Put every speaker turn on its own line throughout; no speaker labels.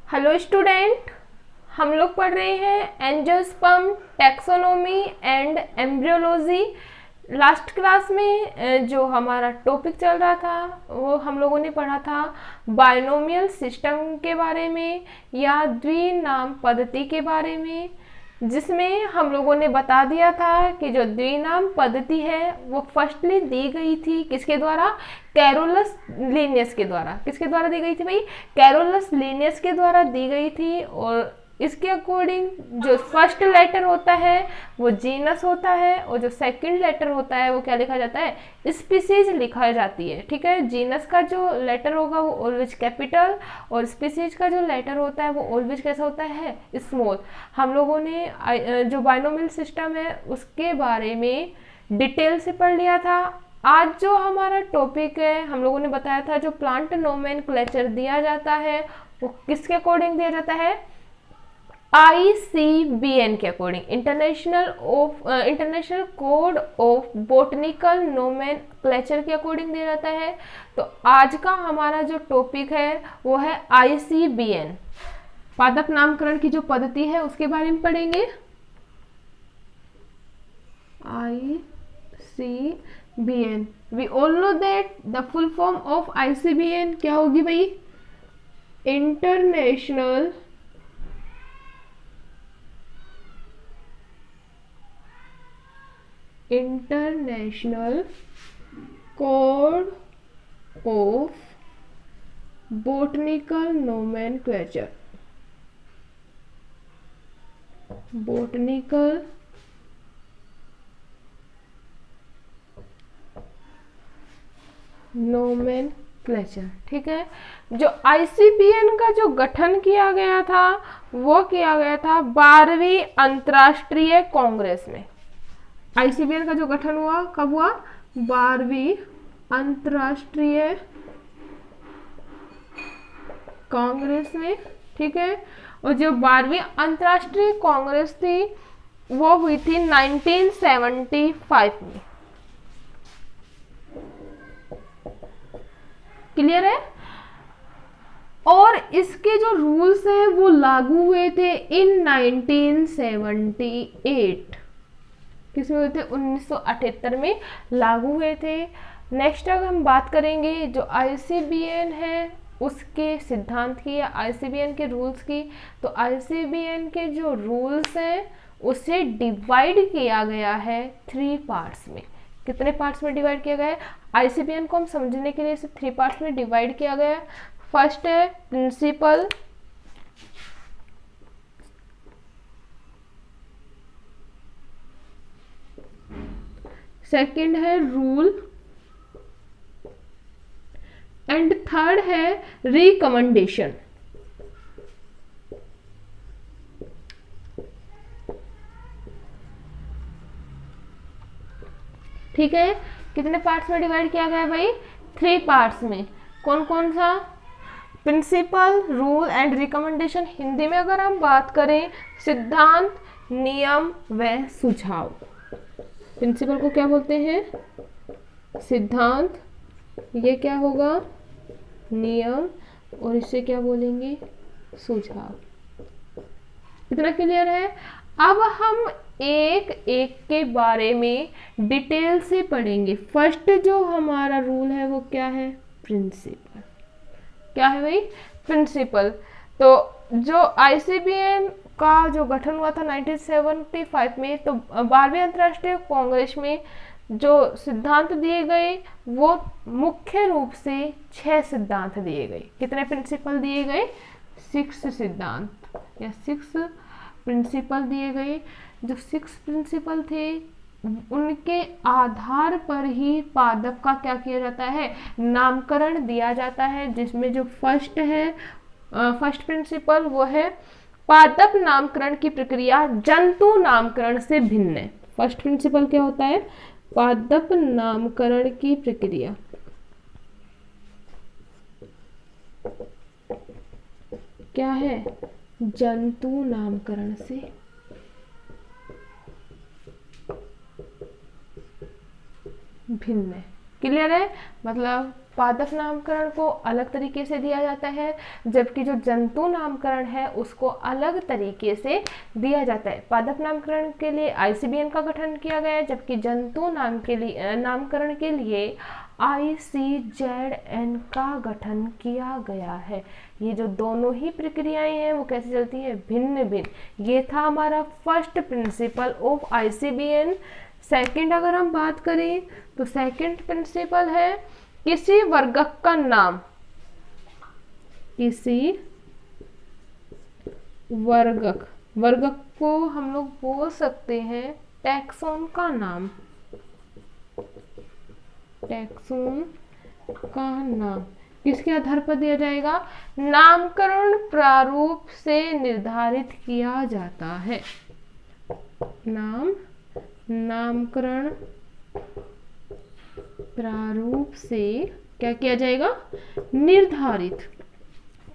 Hello student, हम लोग पढ़ रहे हैं angiosperm, taxonomy and embryology. Last class में जो हमारा टॉपिक चल रहा था वो हम लोगों ने पढ़ा था बायनोमियल सिस्टम के बारे में या द्विनाम पद्धति के बारे में, जिसमें हम लोगों ने बता दिया था कि जो द्विनाम पद्धति है वो फर्स्टली दी गई थी किसके द्वारा? कैरोलस लिनियस के द्वारा। किसके द्वारा दी गई थी भाई? कैरोलस लिनियस के द्वारा दी गई थी। और इसके अकॉर्डिंग जो फर्स्ट लेटर होता है वो जीनस होता है और जो सेकंड लेटर होता है वो क्या लिखा जाता है? स्पीसीज लिखा जाती है। ठीक है, जीनस का जो लेटर होगा वो ऑलवेज कैपिटल और स्पीसीज का जो लेटर होता है वो ऑलवेज कैसा होता है? स्मॉल। हम लोगों ने जो बायनोमियल सिस्टम है उसके बारे में डिटेल से पढ़ लिया था। आज जो हमारा टॉपिक है हम लोगों ने बताया था जो प्लांट नोमेनक्लेचर दिया जाता है वो किसके अकॉर्डिंग दिया जाता है? ICBN के according, international code of botanical nomenclature के अकॉर्डिंग दिया जाता है। तो आज का हमारा जो टॉपिक है वो है ICBN, पादप नामकरण की जो पद्धति है उसके बारे में पढ़ेंगे। ICBN, we all know that the full form of ICBN क्या होगी भाई? International code of botanical nomenclature. Botanical nomenclature. ठीक है, जो ICBN का जो गठन किया गया था वो किया गया था 12वीं अंतर्राष्ट्रीय कांग्रेस में। ICBN का जो गठन हुआ कब हुआ? 12वीं अंतर्राष्ट्रीय कांग्रेस में। ठीक है, और जो 12वीं अंतर्राष्ट्रीय कांग्रेस थी वो हुई थी 1975 में। क्लियर है? और इसके जो रूल्स हैं वो लागू हुए थे इन 1978। किसमें हुए थे? 1978 में लागू हुए थे। नेक्स्ट अगर हम बात करेंगे जो ICBN है उसके सिद्धांत की या ICBN के रूल्स की, तो ICBN के जो रूल्स हैं उसे डिवाइड किया गया है 3 पार्ट्स में। कितने पार्ट्स में डिवाइड किया गया है? ICBN को हम समझने के लिए इसे 3 पार्ट्स में डिवाइड किया गया है। फर्स्ट है प्रिंसिपल, सेकंड है रूल एंड थर्ड है रिकमेंडेशन। ठीक है, कितने पार्ट्स में डिवाइड किया गया है भाई? 3 पार्ट्स में। कौन कौन सा? Principle, rule and recommendation. Hindi में अगर हम बात करें सिद्धांत, नियम व सुझाव। प्रिंसिपल को क्या बोलते हैं? सिद्धांत। ये क्या होगा? नियम। और इसे क्या बोलेंगे? सुझाव। इतना क्लियर है? अब हम एक एक के बारे में डिटेल से पढ़ेंगे। फर्स्ट जो हमारा रूल है वो क्या है? प्रिंसिपल। क्या है भाई? प्रिंसिपल। तो जो ICBN का जो गठन हुआ था 1975 में, तो 12वीं अंतर्राष्ट्रीय कांग्रेस में जो सिद्धांत दिए गए वो मुख्य रूप से 6 सिद्धांत दिए गए। कितने प्रिंसिपल दिए गए? 6 सिद्धांत या 6 प्रिंसिपल दिए गए। जो 6 प्रिंसिपल थे उनके आधार पर ही पादप का क्या किया जाता है? नामकरण दिया जाता है। जिसमें जो फर्स्ट है, फर्स्ट प्रिंसिपल वो है पादप नामकरण की प्रक्रिया जंतु नामकरण से भिन्न है। फर्स्ट प्रिंसिपल क्या होता है? पादप नामकरण की प्रक्रिया क्या है? जंतु नामकरण से भिन्न है। क्लियर है? मतलब पादप नामकरण को अलग तरीके से दिया जाता है, जबकि जो जंतु नामकरण है उसको अलग तरीके से दिया जाता है। पादप नामकरण के लिए ICBN का गठन किया गया है, जबकि जंतु नामकरण के लिए ICZN का गठन किया गया है। ये जो दोनों ही प्रक्रियाएं हैं वो कैसे चलती है, भिन्न भिन्न। ये था हमारा first principle of ICBN। Second अगर हम बात करें तो सेकंड प्रिंसिपल है किसी वर्गक का नाम, किसी वर्गक को हम लोग बोल सकते हैं टैक्सोन का नाम, टैक्सोन का नाम किसके आधार पर दिया जाएगा, नामकरण प्रारूप से निर्धारित किया जाता है। नामकरण प्रारूप से क्या किया जाएगा, निर्धारित।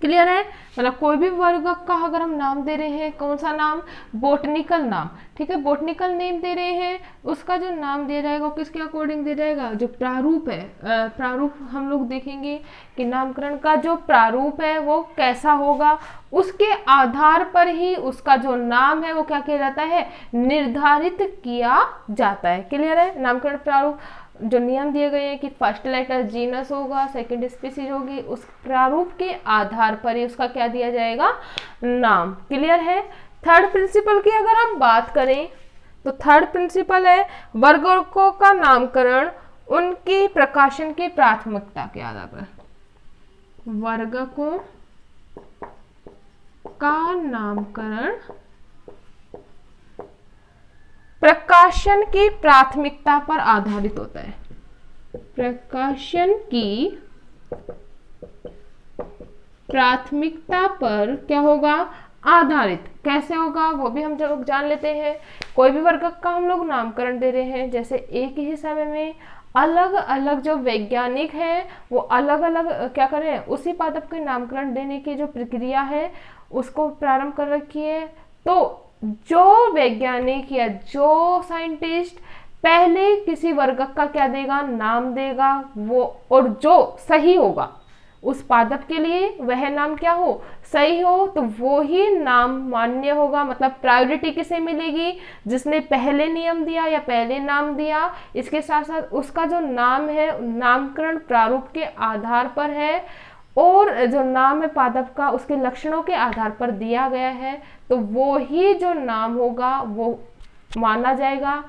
क्लियर है, मतलब कोई भी वर्गक का अगर हम नाम दे रहे हैं, कौन सा नाम, बोटनिकल नाम, ठीक है, बोटनिकल नेम दे रहे हैं, उसका जो नाम दिया जाएगा वो किसके अकॉर्डिंग दिया जाएगा, जो प्रारूप है। प्रारूप हम लोग देखेंगे कि नामकरण का जो प्रारूप है वो कैसा होगा, उसके आधार पर ही उसका जो नाम है वो क्या किया जाता है, निर्धारित किया जाता है। क्लियर है, नामकरण प्रारूप जो नियम दिए गए हैं कि फर्स्ट लेटर जीनस होगा, सेकंड स्पीसीज होगी, उस प्रारूप के आधार पर ही उसका क्या दिया जाएगा, नाम। क्लियर है। थर्ड प्रिंसिपल की अगर हम बात करें तो थर्ड प्रिंसिपल है वर्गकों का नामकरण उनकी प्रकाशन की प्राथमिकता के आधार पर। वर्गकों का नामकरण प्रकाशन की प्राथमिकता पर आधारित होता है। प्रकाशन की प्राथमिकता पर क्या होगा, आधारित। कैसे होगा वो भी हम लोग जान लेते हैं। कोई भी वर्गक का हम लोग नामकरण दे रहे हैं, जैसे एक ही समय में अलग अलग जो वैज्ञानिक हैं वो अलग अलग क्या करें, उसी पादप के नामकरण देने की जो प्रक्रिया है उसको प्रारंभ कर रखी है। तो जो वैज्ञानिक या जो साइंटिस्ट पहले किसी वर्गक का क्या देगा, नाम देगा, वो और जो सही होगा उस पादप के लिए वह नाम क्या हो, सही हो, तो वो ही नाम मान्य होगा। मतलब प्रायोरिटी किसे मिलेगी, जिसने पहले नियम दिया या पहले नाम दिया। इसके साथ साथ उसका जो नाम है नामकरण प्रारूप के आधार पर है, और जो नाम है पादप का उसके लक्षणों के आधार पर दिया गया है, तो वो ही जो नाम होगा वो माना जाएगा।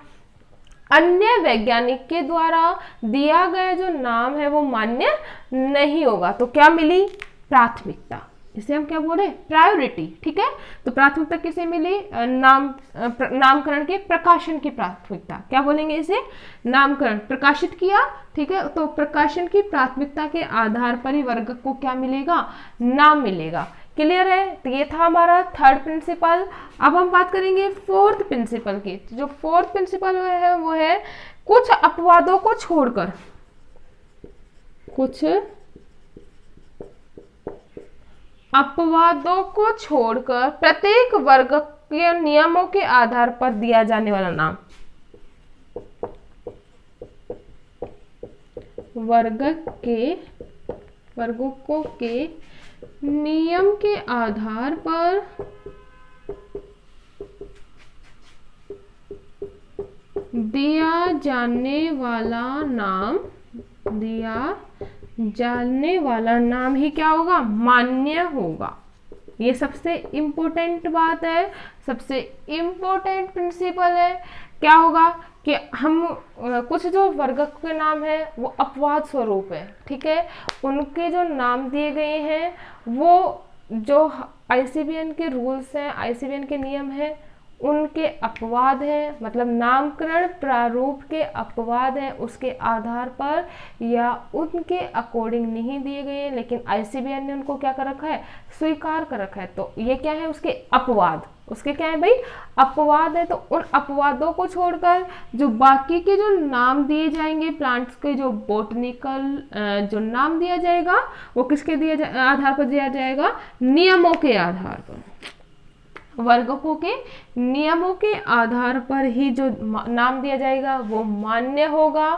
अन्य वैज्ञानिक के द्वारा दिया गया जो नाम है वो मान्य नहीं होगा। तो क्या मिली, प्राथमिकता। इसे हम क्या बोले, प्रायोरिटी। ठीक है, तो प्राथमिकता किसे मिली, नामकरण के प्रकाशन की प्राथमिकता। क्या बोलेंगे इसे, नामकरण प्रकाशित किया, ठीक है, तो प्रकाशन की प्राथमिकता के आधार पर ही वर्गक को क्या मिलेगा, नाम मिलेगा। क्लियर है, तो ये था हमारा थर्ड प्रिंसिपल। अब हम बात करेंगे फोर्थ प्रिंसिपल की। तो जो फोर्थ प्रिंसिपल है वो है कुछ अपवादों को छोड़कर, कुछ अपवादों को छोड़कर प्रत्येक वर्गक के नियमों के आधार पर दिया जाने वाला नाम। वर्गकों के नियम के आधार पर दिया जाने वाला नाम ही क्या होगा, मान्य होगा। ये सबसे इम्पोर्टेंट बात है, सबसे इम्पोर्टेंट प्रिंसिपल है। क्या होगा कि हम कुछ जो वर्गक के नाम है वो अपवाद स्वरूप है, ठीक है, उनके जो नाम दिए गए हैं वो जो ICBN के रूल्स हैं, ICBN के नियम हैं, उनके अपवाद है, मतलब नामकरण प्रारूप के अपवाद है, उसके आधार पर या उनके अकॉर्डिंग नहीं दिए गए, लेकिन ICBN ने उनको क्या कर रखा है, स्वीकार कर रखा है। तो ये क्या है, उसके अपवाद, उसके क्या है भाई, अपवाद है। तो उन अपवादों को छोड़कर जो बाकी के जो नाम दिए जाएंगे प्लांट्स के, जो बोटनिकल जो नाम दिया जाएगा वो किसके आधार पर दिया जाएगा, नियमों के आधार पर। वर्गकों के नियमों के आधार पर ही जो नाम दिया जाएगा वो मान्य होगा।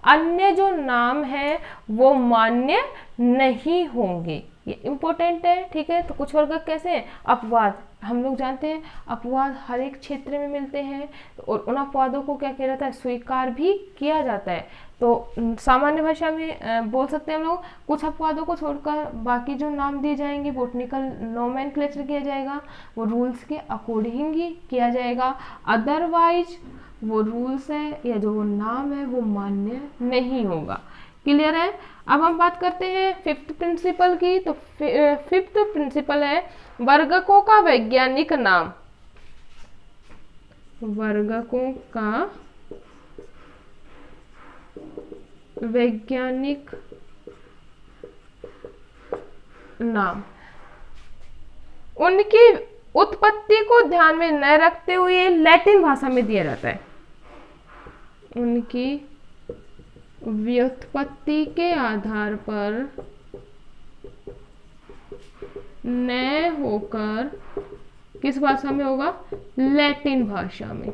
अन्य जो नाम है वो मान्य नहीं होंगे। ये इम्पोर्टेंट है, ठीक है। तो कुछ वर्ग कैसे हैं? अपवाद, हम लोग जानते हैं अपवाद हर एक क्षेत्र में मिलते हैं और उन अपवादों को क्या किया जाता है? स्वीकार भी किया जाता है। तो सामान्य भाषा में बोल सकते हैं हम लोग, कुछ अपवादों को छोड़कर बाकी जो नाम दिए जाएंगे बोटनिकल नोमेनक्लेचर किया जाएगा, वो रूल्स के अकॉर्डिंग ही किया जाएगा। अदरवाइज वो रूल्स है या जो वो नाम है वो मान्य नहीं होगा। क्लियर है? अब हम बात करते हैं फिफ्थ प्रिंसिपल की। तो फिफ्थ प्रिंसिपल है वर्गकों का वैज्ञानिक नाम। वर्गकों का वैज्ञानिक नाम उनकी उत्पत्ति को ध्यान में न रखते हुए लैटिन भाषा में दिया जाता है। उनकी व्युत्पत्ति के आधार पर न होकर किस भाषा में होगा? लैटिन भाषा में।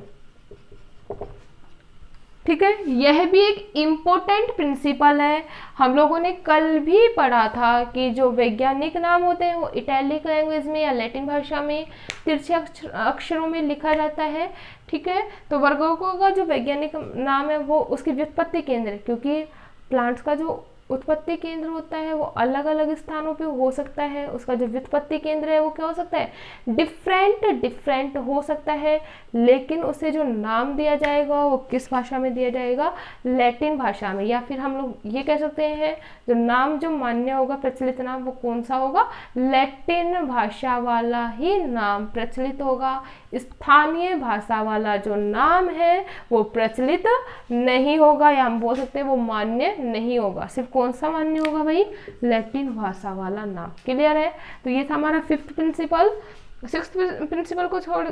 ठीक है, यह भी एक इम्पोर्टेंट प्रिंसिपल है। हम लोगों ने कल भी पढ़ा था कि जो वैज्ञानिक नाम होते हैं वो इटैलिक लैंग्वेज में या लैटिन भाषा में तिरछे अक्षरों में लिखा जाता है। ठीक है, तो वर्गकों का जो वैज्ञानिक नाम है वो उसकी व्युत्पत्ति केंद्र, क्योंकि प्लांट्स का जो उत्पत्ति केंद्र होता है वो अलग अलग स्थानों पे हो सकता है, उसका जो व्युत्पत्ति केंद्र है वो क्या हो सकता है? डिफरेंट हो सकता है, लेकिन उसे जो नाम दिया जाएगा वो किस भाषा में दिया जाएगा? लैटिन भाषा में। या फिर हम लोग ये कह सकते हैं जो नाम जो मान्य होगा, प्रचलित नाम, वो कौन सा होगा? लैटिन भाषा वाला ही नाम प्रचलित होगा। स्थानीय भाषा वाला जो नाम है वो प्रचलित नहीं होगा, या हम बोल सकते हैं वो मान्य नहीं होगा। सिर्फ कौन सा मान्य होगा भाई? लैटिन भाषा वाला नाम। क्लियर है? तो ये था हमारा फिफ्थ प्रिंसिपल। सिक्स्थ प्रिंसिपल को छोड़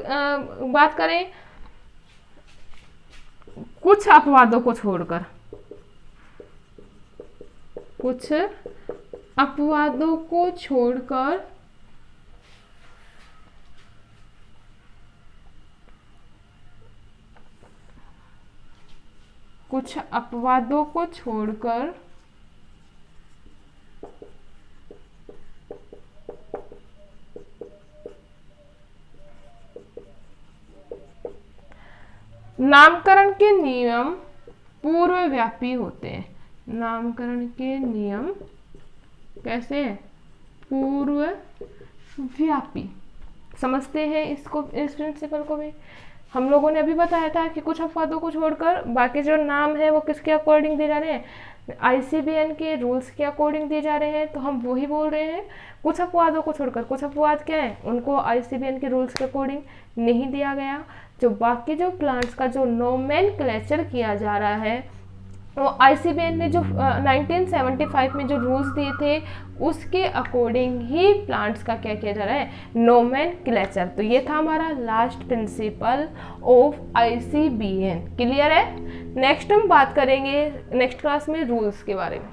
बात करें कुछ अपवादों को छोड़कर, कुछ अपवादों को छोड़कर कुछ अपवादों को छोड़कर नामकरण के नियम पूर्वव्यापी होते हैं। नामकरण के नियम कैसे हैं? पूर्वव्यापी। समझते हैं इसको, इस प्रिंसिपल को भी। हम लोगों ने अभी बताया था कि कुछ अपवादों को छोड़कर बाकी जो नाम है वो किसके अकॉर्डिंग दिए जा रहे हैं? ICBN के रूल्स के अकॉर्डिंग दिए जा रहे हैं। तो हम वही बोल रहे हैं, कुछ अपवादों को छोड़कर। कुछ अपवाद क्या है? उनको ICBN के रूल्स के अकॉर्डिंग नहीं दिया गया। जो बाकी जो प्लांट्स का जो नोमेनक्लेचर किया जा रहा है वो ICBN ने जो 1975 में जो रूल्स दिए थे उसके अकॉर्डिंग ही प्लांट्स का क्या किया जा रहा है? नोमेनक्लेचर। तो ये था हमारा last principle of ICBN। Clear है? नेक्स्ट हम बात करेंगे नेक्स्ट क्लास में रूल्स के बारे में।